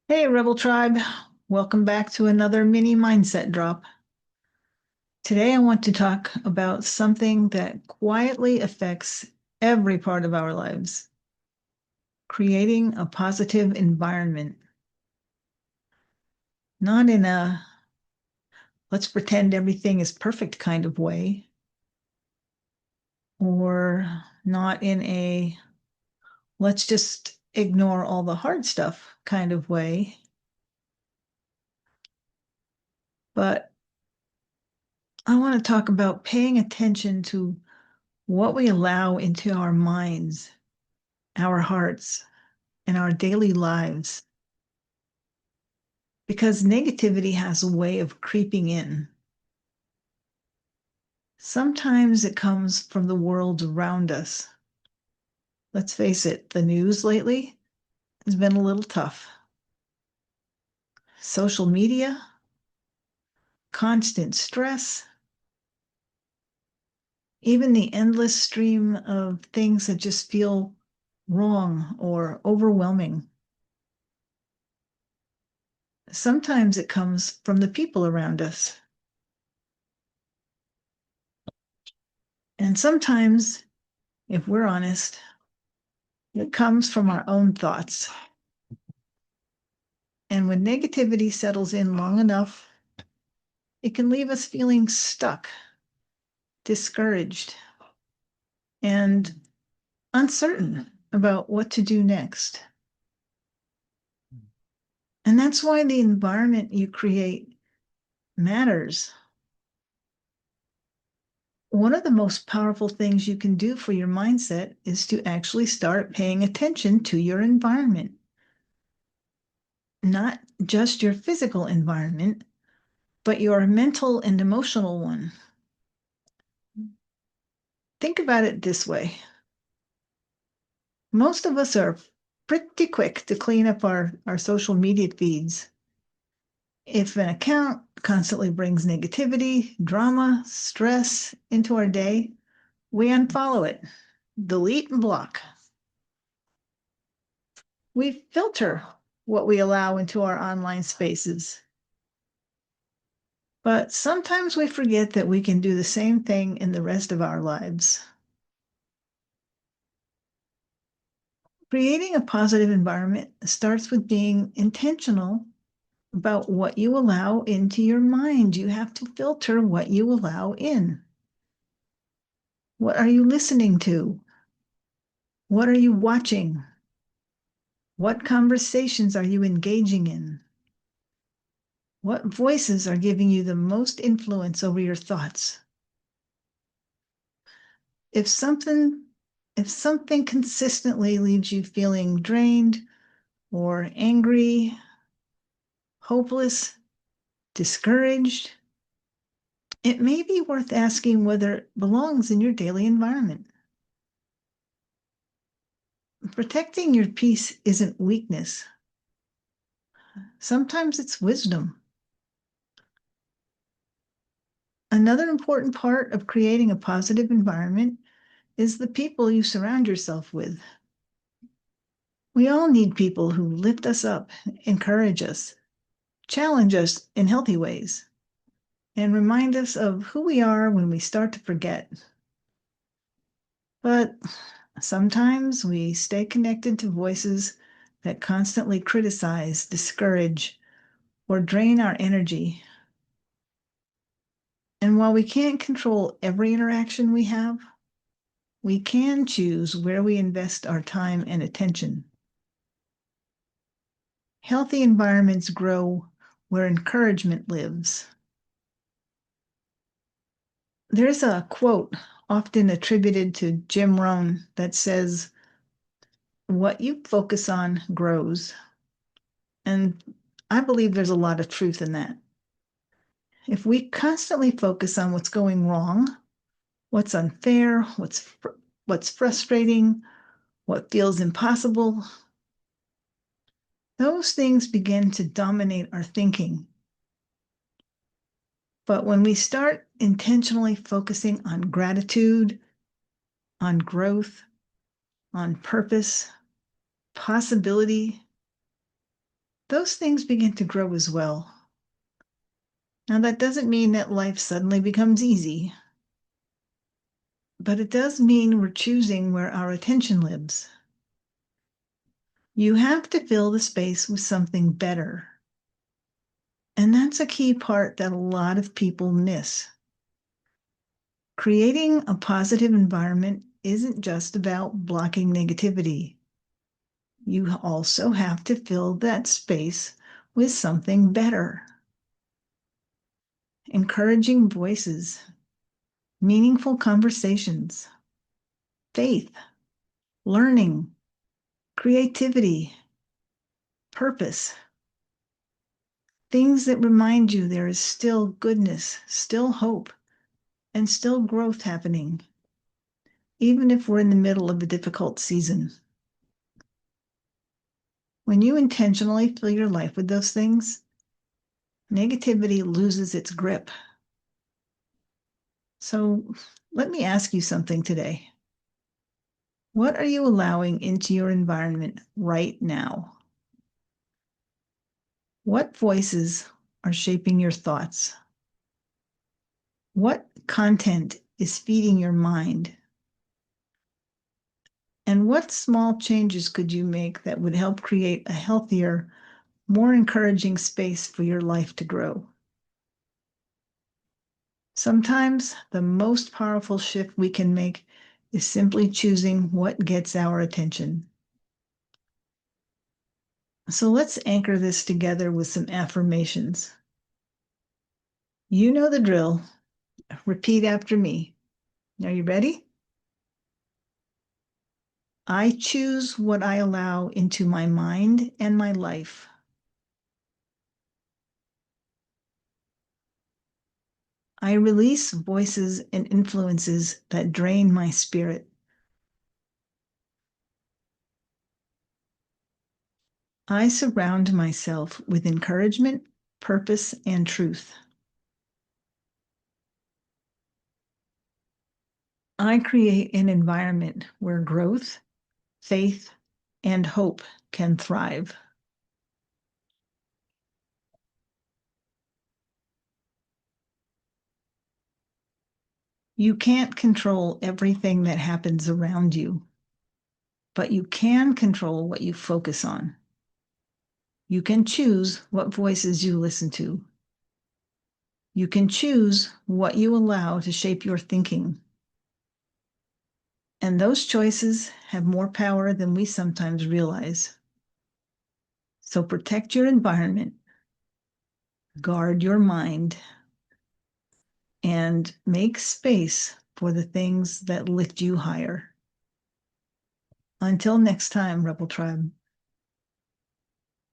Hey, Rebel Tribe. Welcome back to another mini mindset drop. Today, I want to talk about something that quietly affects every part of our lives, creating a positive environment. Not in a let's pretend everything is perfect kind of way, or not in a let's just ignore all the hard stuff kind of way, but I want to talk about paying attention to what we allow into our minds, our hearts, and our daily lives. Because negativity has a way of creeping in. Sometimes it comes from the world around us. Let's face it, the news lately has been a little tough. Social media, constant stress, even the endless stream of things that just feel wrong or overwhelming. Sometimes it comes from the people around us. And sometimes, if we're honest, it comes from our own thoughts. And when negativity settles in long enough, it can leave us feeling stuck, discouraged, and uncertain about what to do next. And that's why the environment you create matters. One of the most powerful things you can do for your mindset is to actually start paying attention to your environment, not just your physical environment, but your mental and emotional one. Think about it this way. Most of us are pretty quick to clean up our social media feeds. If an account constantly brings negativity, drama, stress into our day, we unfollow it, delete and block. We filter what we allow into our online spaces. But sometimes we forget that we can do the same thing in the rest of our lives. Creating a positive environment starts with being intentional about what you allow into your mind. You have to filter what you allow in. What are you listening to? What are you watching? What conversations are you engaging in? What voices are giving you the most influence over your thoughts? If something if something consistently leaves you feeling drained or angry, hopeless, discouraged, it may be worth asking whether it belongs in your daily environment. Protecting your peace isn't weakness. Sometimes it's wisdom. Another important part of creating a positive environment is the people you surround yourself with. We all need people who lift us up, encourage us, challenge us in healthy ways, and remind us of who we are when we start to forget. But sometimes we stay connected to voices that constantly criticize, discourage, or drain our energy. And while we can't control every interaction we have, we can choose where we invest our time and attention. Healthy environments grow where encouragement lives. There's a quote often attributed to Jim Rohn that says, "What you focus on grows." And I believe there's a lot of truth in that. If we constantly focus on what's going wrong, what's unfair, what's frustrating, what feels impossible, those things begin to dominate our thinking. But when we start intentionally focusing on gratitude, on growth, on purpose, possibility, those things begin to grow as well. Now, that doesn't mean that life suddenly becomes easy, but it does mean we're choosing where our attention lives. You have to fill the space with something better. And that's a key part that a lot of people miss. Creating a positive environment isn't just about blocking negativity. You also have to fill that space with something better. Encouraging voices, meaningful conversations, faith, learning, creativity, purpose. Things that remind you there is still goodness, still hope, and still growth happening, even if we're in the middle of a difficult season. When you intentionally fill your life with those things, negativity loses its grip. So let me ask you something today. What are you allowing into your environment right now? What voices are shaping your thoughts? What content is feeding your mind? And what small changes could you make that would help create a healthier, more encouraging space for your life to grow? Sometimes the most powerful shift we can make is simply choosing what gets our attention. So let's anchor this together with some affirmations. You know the drill. Repeat after me. Are you ready? I choose what I allow into my mind and my life. I release voices and influences that drain my spirit. I surround myself with encouragement, purpose, and truth. I create an environment where growth, faith, and hope can thrive. You can't control everything that happens around you, but you can control what you focus on. You can choose what voices you listen to. You can choose what you allow to shape your thinking. And those choices have more power than we sometimes realize. So protect your environment, guard your mind, and make space for the things that lift you higher. Until next time, Rebel Tribe.